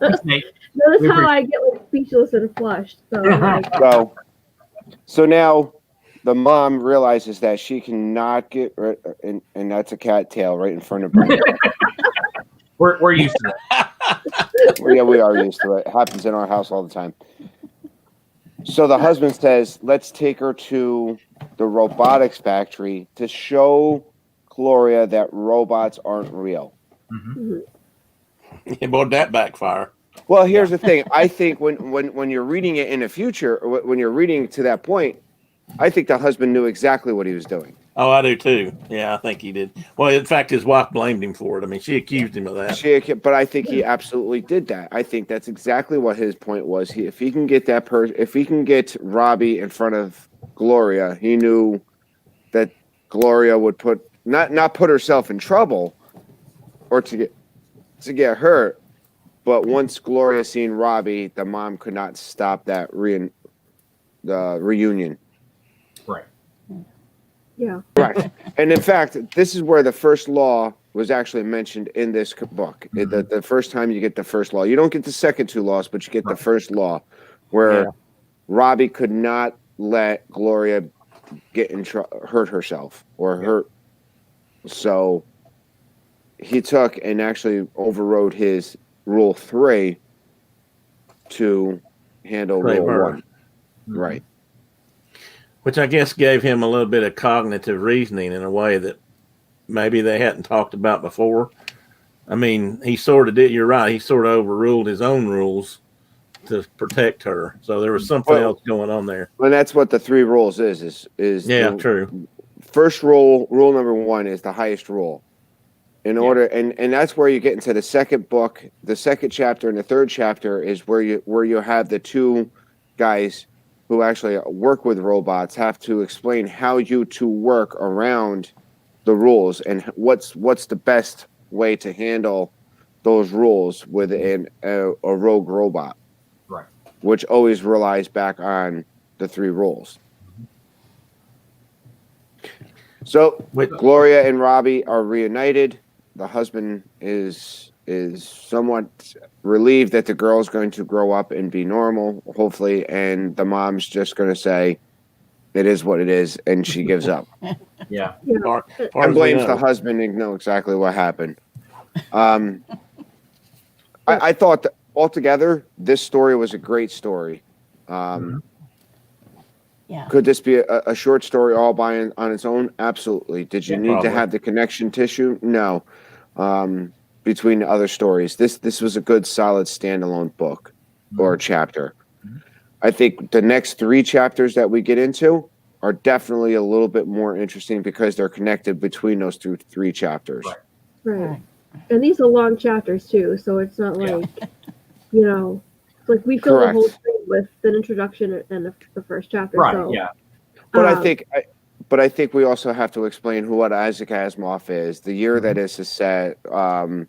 Thanks, Nate. Notice We how I get like speechless and flushed. So, like, So now the mom realizes that she cannot get and that's a cattail right in front of her. We're used to that. Yeah, we are used to it. It happens in our house all the time. So the husband says, "Let's take her to the robotics factory to show Gloria that robots aren't real." Mhm. Yeah, boy, that backfire. Well, here's the thing. I think when you're reading it in the future, or when you're reading to that point, I think the husband knew exactly what he was doing. Oh, I do too. Yeah, I think he did. Well, in fact, his wife blamed him for it. I mean, she accused him of that. But I think he absolutely did that. I think that's exactly what his point was. If he can get that person, if he can get Robbie in front of Gloria. He knew that Gloria would not put herself in trouble or to get hurt, but once Gloria seen Robbie, the mom could not stop that the reunion. Right. Yeah. Right. And in fact, this is where the first law was actually mentioned in this book. The first time you get the first law. You don't get the second two laws, but you get the first law where Robbie could not let Gloria get hurt herself or hurt. So he took and actually overrode his rule 3 to handle Save rule her. 1. Right. Which I guess gave him a little bit of cognitive reasoning in a way that maybe they hadn't talked about before. I mean, he sort of did. You're right. He sort of overruled his own rules to protect her. So there was something else going on there. And that's what the 3 rules is Yeah, the true. first rule number 1 is the highest rule. In order, and that's where you get into the second book, the second chapter, and the third chapter is where you have the 2 guys who actually work with robots have to explain how you to work around the rules and what's the best way to handle those rules within a rogue robot. Right. Which always relies back on the 3 rules. So Gloria and Robbie are reunited. The husband is somewhat relieved that the girl's going to grow up and be normal, hopefully, and the mom's just going to say, "It is what it is," and she gives up. Yeah. Far And as we blames know. the husband and know exactly what happened. I thought that altogether, this story was a great story. Yeah. Could this be a short story all on its own? Absolutely. Did you Yeah, need probably. to have the connection tissue? No. Between the other stories, this was a good, solid standalone book or chapter. I think the next 3 chapters that we get into are definitely a little bit more interesting because they're connected between those 3 chapters. Right. Right. And these are long chapters too, so it's not like, it's like we fill the whole Correct. thing with an introduction and the first chapter. Right. So, Yeah. But um, I think we also have to explain what Isaac Asimov is, the year that this is set, the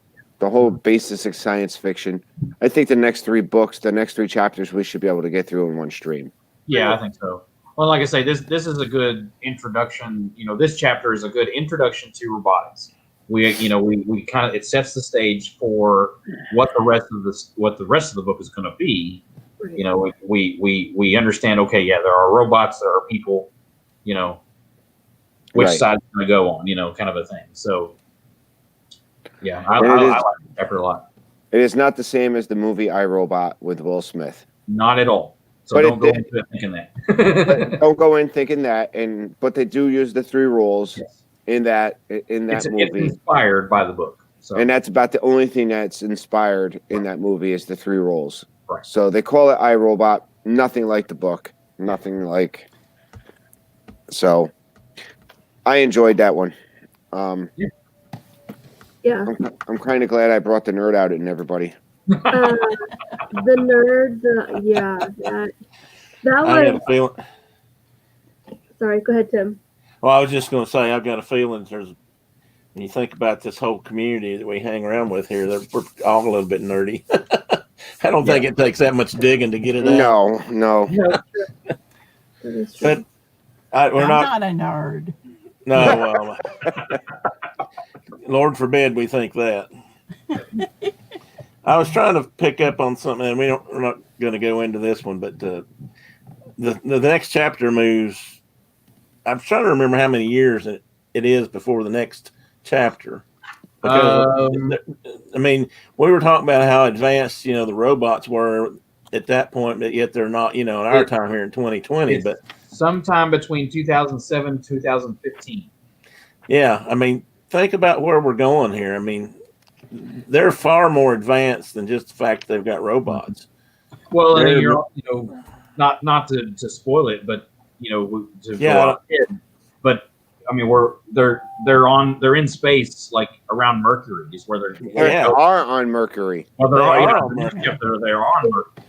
whole basis of science fiction. I think the next 3 books, the next 3 chapters, we should be able to get through in one stream. Yeah, I think so. Well, like I say, this is a good introduction. This chapter is a good introduction to robotics. We kind of, it sets the stage for what the rest of the book is going to be. right. We understand. Okay, yeah, there are robots, there are people. Which Right. side is going to go on. Kind of a thing. So, yeah, I And it like is- the chapter a lot. It is not the same as the movie I, Robot with Will Smith. Not at all. So But don't it go did- into it thinking that. Don't go in thinking that, but they do use the 3 rules Yes. in that It's movie. inspired by the book. So And that's about the only thing that's inspired in that movie is the 3 rules. Right. So they call it iRobot. Nothing like the book. Nothing like. So I enjoyed that one. Yeah. I'm kind of glad I brought the nerd out in everybody. The nerd, that I got was, a feeling. sorry, go ahead, Tim. Well, I was just going to say, I've got a feeling when you think about this whole community that we hang around with here, we're all a little bit nerdy. I don't think it takes that much digging to get it out. No. That is true. But we're I'm not. not a nerd. No, Lord forbid we think that. I was trying to pick up on something, and we're not going to go into this one, but the next chapter moves. I'm trying to remember how many years it is before the next chapter. Because, I mean, we were talking about how advanced, the robots were at that point, but yet they're not, in our time here in 2020. It's But sometime between 2007 and 2015. yeah, I mean, think about where we're going here. I mean, they're far more advanced than just the fact that they've got robots. Well, and They're- you're, not to spoil it, but to Yeah. go out ahead, but I mean, they're in space, like around Mercury is where they're. They are on Mercury. Well, They are on Mercury. They are on Mercury.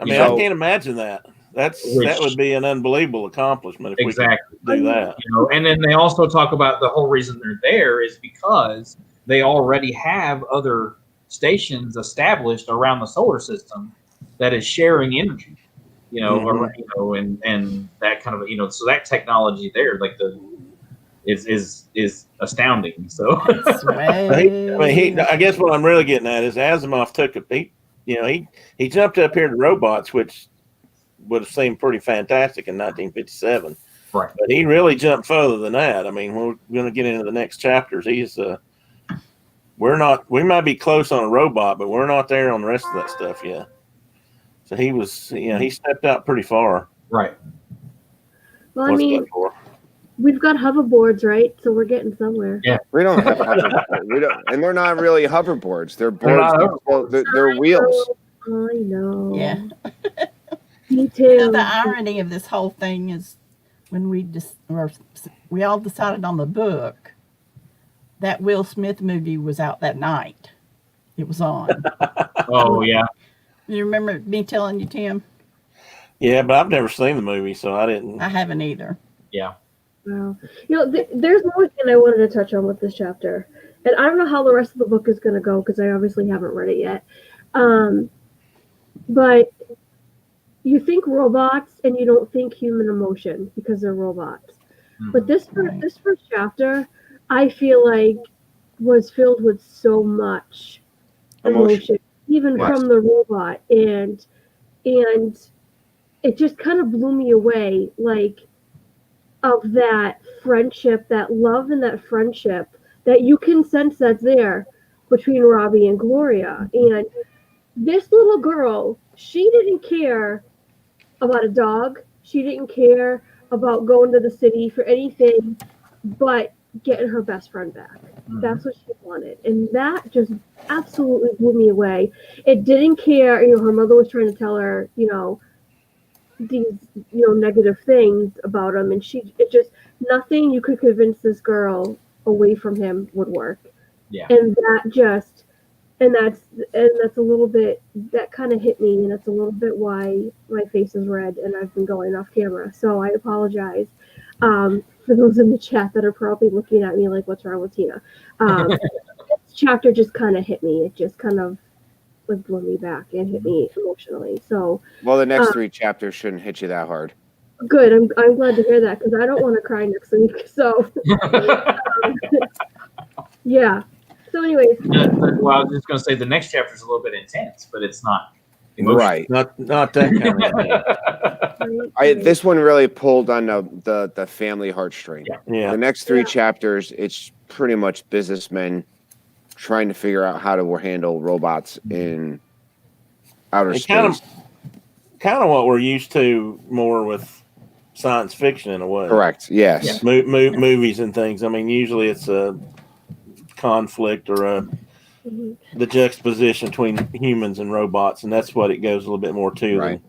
I mean, So- I can't imagine that. that Which- would be an unbelievable accomplishment if Exactly. we could do that. You know, and then they also talk about the whole reason they're there is because they already have other stations established around the solar system that is sharing energy. You know, Mhm. and that kind of, so that technology there, like is astounding. So I guess what I'm really getting at is Asimov took he jumped up here to robots, which would have seemed pretty fantastic in 1957. right. But he really jumped further than that. I mean, we're going to get into the next chapters. We might be close on a robot, but we're not there on the rest of that stuff yet. So he stepped out pretty far. Right. Well, I What's mean, that for? we've got hoverboards, right? So we're getting somewhere. Yeah. We don't have hoverboards. And they're not really hoverboards. They're They're not boards. They're wheels. I know. Yeah. Me too. You know, the irony of this whole thing is when we all decided on the book, that Will Smith movie was out that night. It was on. Oh yeah. You remember me telling you, Tim? Yeah, but I've never seen the movie, so I didn't. I haven't either. Yeah. Wow. There's one thing I wanted to touch on with this chapter, and I don't know how the rest of the book is going to go because I obviously haven't read it yet. But you think robots and you don't think human emotion because they're robots. But this first chapter, I feel like was filled with so much emotion, even Yes. from the robot, and it just kind of blew me away, like, of that friendship, that love and that friendship that you can sense that's there between Robbie and Gloria. And this little girl, she didn't care about a dog. She didn't care about going to the city for anything but getting her best friend back. That's what she wanted. And that just absolutely blew me away. It didn't care, her mother was trying to tell her, these, negative things about him. And it just, nothing you could convince this girl away from him would work. Yeah. And that's a little bit, that kind of hit me. And that's a little bit why my face is red and I've been going off camera. So I apologize. For those in the chat that are probably looking at me like, what's wrong with Tina? This chapter just kind of hit me. It just kind of like blew me back and hit me emotionally. So, Well, the next 3 chapters shouldn't hit you that hard. good. I'm glad to hear that because I don't want to cry next week. So, yeah. So, anyways, Well, I was just going to say the next chapter is a little bit intense, but it's not emotional. Right. Not that kind of. This one really pulled on the family heartstring. Yeah. The next 3 Yeah. chapters, it's pretty much businessmen trying to figure out how to handle robots in outer It space. kind of what we're used to more with science fiction in a way. Correct. Yes. Movies and things. I mean, usually it's a conflict or the juxtaposition between humans and robots, and that's what it goes a little bit more to Right.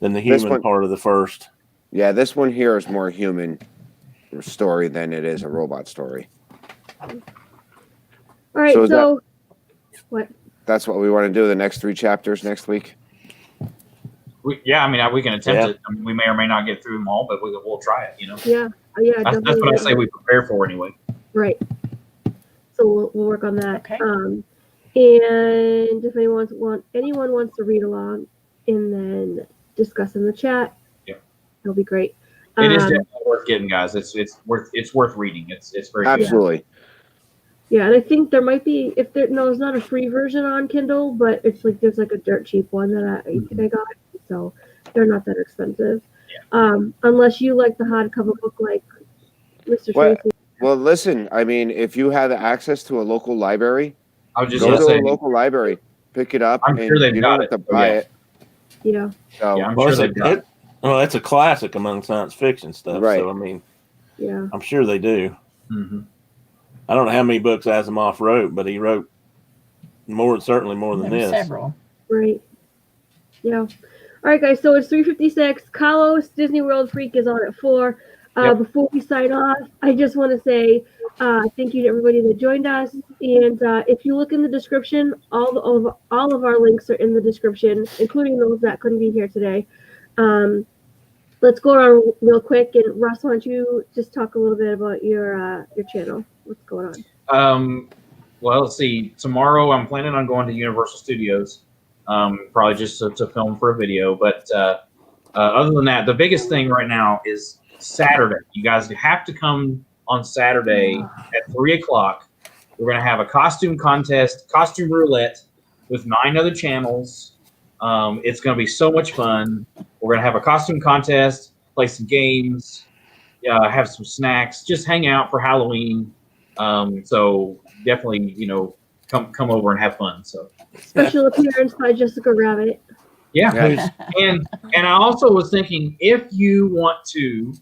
than the This human one- part of the first. Yeah, this one here is more human story than it is a robot story. all right. So is So, what? That's what we want to do the next 3 chapters next week. we can attempt Yeah. it. I mean, we may or may not get through them all, but we'll try it. Yeah. That's what I say we prepare for anyway. Right. So we'll work on that. Okay. And if anyone wants to read along and then discuss in the chat, that'll be great. It is definitely worth getting, guys. It's worth reading. It's very good. Absolutely. Yeah, and I think there might be there's not a free version on Kindle, but it's like there's like a dirt cheap one that I got, so they're not that expensive. Unless you like the hardcover book like Mr. Well, Tracy. Well, listen, I mean, if you have access to a local library, I was just go going to to say, a local library, pick it up, I'm and sure they've you got don't have it. to buy Yeah. it. Yeah. So, Yeah, I'm Well, sure they've got it. it's a classic among science fiction stuff. Right. So I mean, Yeah. I'm sure they do. Mhm. I don't know how many books Asimov wrote, but he wrote certainly more than There were this. several. Right. Yeah. All right, guys. So it's 3:56. Carlos Disney World Freak is on at 4. Yep. Before we sign off, I just want to say thank you to everybody that joined us. And if you look in the description, all of our links are in the description, including those that couldn't be here today. let's go around real quick. And Russ, why don't you just talk a little bit about your channel? What's going on? Well, let's see. Tomorrow, I'm planning on going to Universal Studios, probably just to film for a video. But other than that, the biggest thing right now is Saturday. You guys have to come on Saturday at 3:00. We're going to have a costume contest, costume roulette with 9 other channels. It's going to be so much fun. We're going to have a costume contest, play some games, have some snacks, just hang out for Halloween. So definitely, come over and have fun. So Special appearance by Jessica Rabbit. yeah. Nice. And I also was thinking, if you want to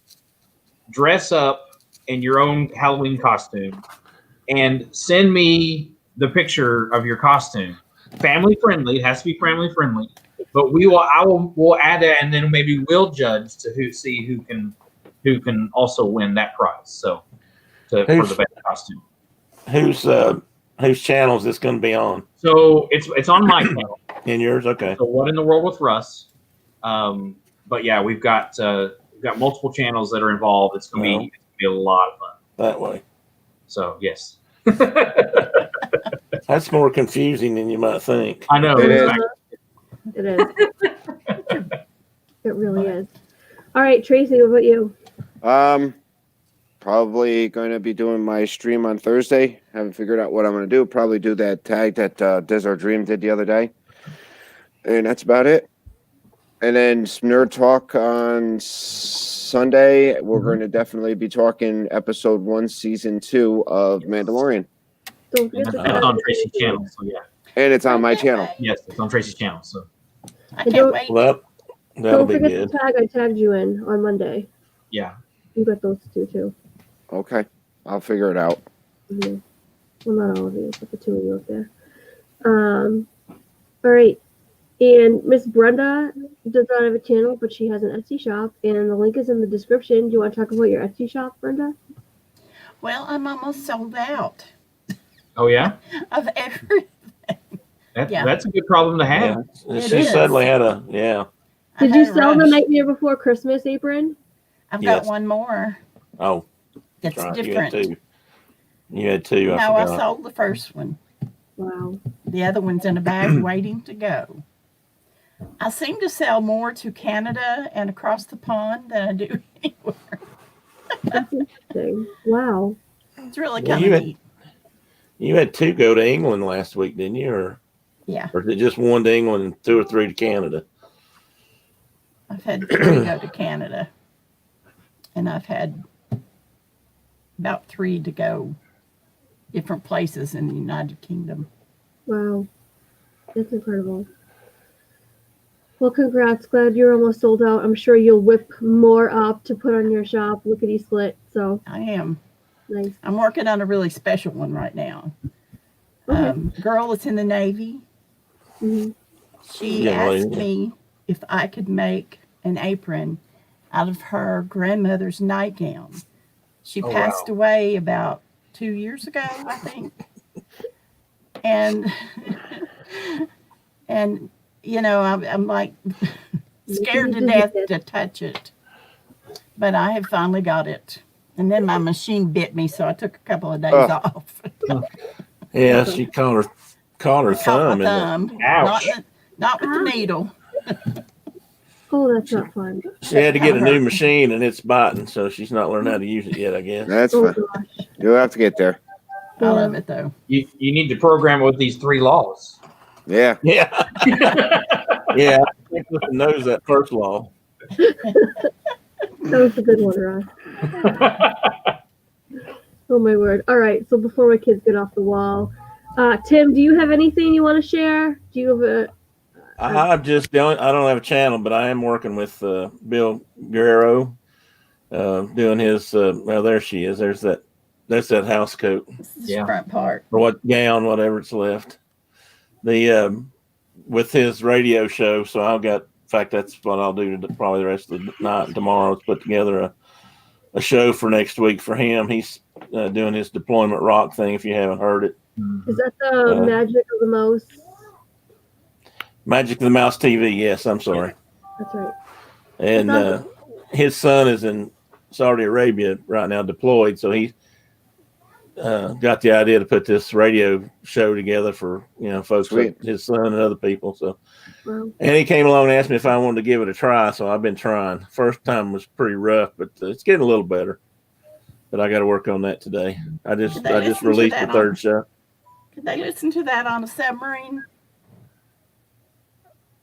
dress up in your own Halloween costume and send me the picture of your costume, family friendly, it has to be family friendly, but we'll add that, and then maybe we'll judge to see who can also win that prize. So for the best costume. Whose channel is this going to be on? So it's on my channel. In yours? Okay. So What in the World with Russ? But yeah, we've got multiple channels that are involved. It's gonna be a lot of fun. That way. So yes, That's more confusing than you might think. I know. It is. It is. It really is. All right, Tracy, what about you? Probably going to be doing my stream on Thursday. Haven't figured out what I'm going to do. Probably do that tag that Desert Dream did the other day. And that's about it. And then some Nerd Talk on Sunday. We're going to definitely be talking episode 1, season 2 of Mandalorian. Don't forget That's to on Tracy's channel. So yeah, And it's on my channel. yes, it's on Tracy's channel. So I can't wait. Well, that'll Don't be forget good. the tag I tagged you in on Monday. yeah, You got those two too. Okay. I'll figure it out. Mhm. Well, not all of you, but the 2 of you up there. All right. And Miss Brenda does not have a channel, but she has an Etsy shop, and the link is in the description. Do you want to talk about your Etsy shop, Brenda? Well, I'm almost sold out oh yeah, of every. Yeah. that's a good problem to have. Yeah. It She is. suddenly had a, yeah. I Did you had a sell the rush. Nightmare Before Christmas apron? I've Yes. got one more. Oh, That's right. different. You had two. I No, I forgot. sold the first one. Wow. The other one's in a bag waiting to go. I seem to sell more to Canada and across the pond than I do anywhere. That's interesting. Wow. It's really Well, kind you of had- neat. You had two go to England last week, didn't you? Yeah, Or is it just one to England and 2 or 3 to Canada? I've had 3 go to Canada, and I've had about 3 to go different places in the United Kingdom. Wow. That's incredible. Well, congrats. Glad you're almost sold out. I'm sure you'll whip more up to put on your shop. Lickety split. So I am. nice. I'm working on a really special one right now. Okay. Girl that's in the Navy. hmm She Yeah, well, asked yeah. me if I could make an apron out of her grandmother's nightgown. She Oh, passed wow. away about 2 years ago, I think. And and I'm like scared to death to touch it. But I have finally got it. And then my machine bit me, so I took a couple of days Oh. off. Yeah, she caught her Caught my thumb in the, thumb. Ouch. Not with the needle. Oh, that's not fun. she had to get a new machine and it's biting, so she's not learned how to use it yet, I guess. That's Oh, fine. gosh. You'll have to get there. I love it though. You need to program it with these 3 laws. Yeah. Yeah. Yeah. I think Clifton knows that first law. That was a good one, Ross. Oh, my word. All right. So before my kids get off the wall, Tim, do you have anything you want to share? Do you have a. I don't have a channel, but I am working with Bill Guerrero, doing his. Well, there she is. That's that house coat This is Yeah. the front part. or what gown, whatever it's left. The with his radio show. So in fact, that's what I'll do probably the rest of the night and tomorrow. Is put together a show for next week for him. He's doing his Deployment Rock thing. If you haven't heard it, Is that the Magic of the Mouse? Magic of the Mouse TV. Yes, I'm sorry. That's right. And his son is in Saudi Arabia right now, deployed. So he got the idea to put this radio show together for folks like Sweet. his son and other people. So, Wow. and he came along and asked me if I wanted to give it a try. So I've been trying. First time was pretty rough, but it's getting a little better. But I got to work on that today. I just Did they listen to released the that third on- show. Could they listen to that on a submarine?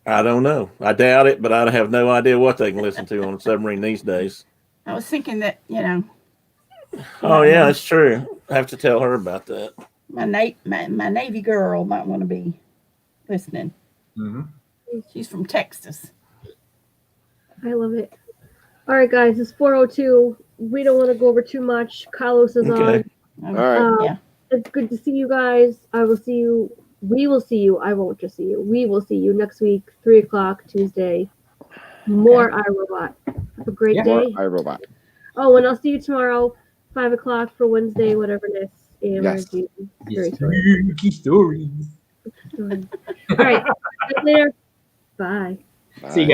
I don't know. I doubt it, but I have no idea what they can listen to on a submarine these days. I was thinking that, Oh yeah, that's true. I have to tell her about that. my Navy girl might want to be listening. Mhm. She's from Texas. I love it. All right, guys, it's 4:02. We don't want to go over too much. Carlos is Okay. on. All right. Yeah. It's good to see you guys. I will see you. We will see you. I won't just see you. We will see you next week, 3:00 Tuesday. More iRobot. Have a great Yeah. day. iRobot. Oh, and I'll see you tomorrow, 5:00 for Wednesday, whatever it is. Yes. Very Spooky stories. All right. Later. Bye. See you guys.